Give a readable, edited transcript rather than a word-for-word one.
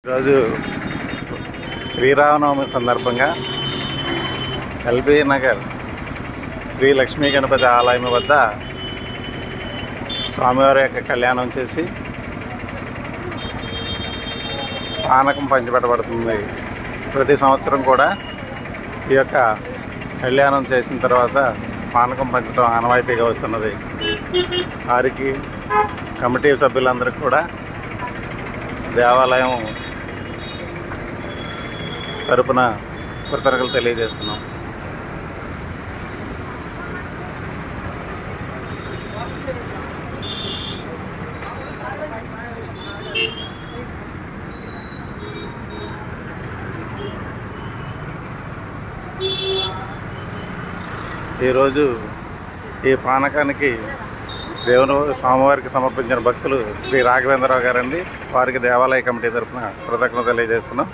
ఈరోజు శ్రీరామనవమి సందర్భంగా ఎల్బీ నగర్ శ్రీ లక్ష్మీ గణపతి ఆలయం వద్ద స్వామివారి యొక్క కళ్యాణం చేసి పానకం పంచిపెట్టబడుతుంది. ప్రతి సంవత్సరం కూడా ఈ యొక్క కళ్యాణం చేసిన తర్వాత పానకం పంచడం ఆనవాయితీగా వస్తున్నది. వారికి కమిటీ సభ్యులందరికీ కూడా దేవాలయం తరపున కృతజ్ఞతలు తెలియజేస్తున్నాం. ఈరోజు ఈ పానకానికి స్వామివారికి సమర్పించిన భక్తులు శ్రీ రాఘవేంద్రరావు గారండి. వారికి దేవాలయ కమిటీ తరఫున కృతజ్ఞతలు తెలియజేస్తున్నాం.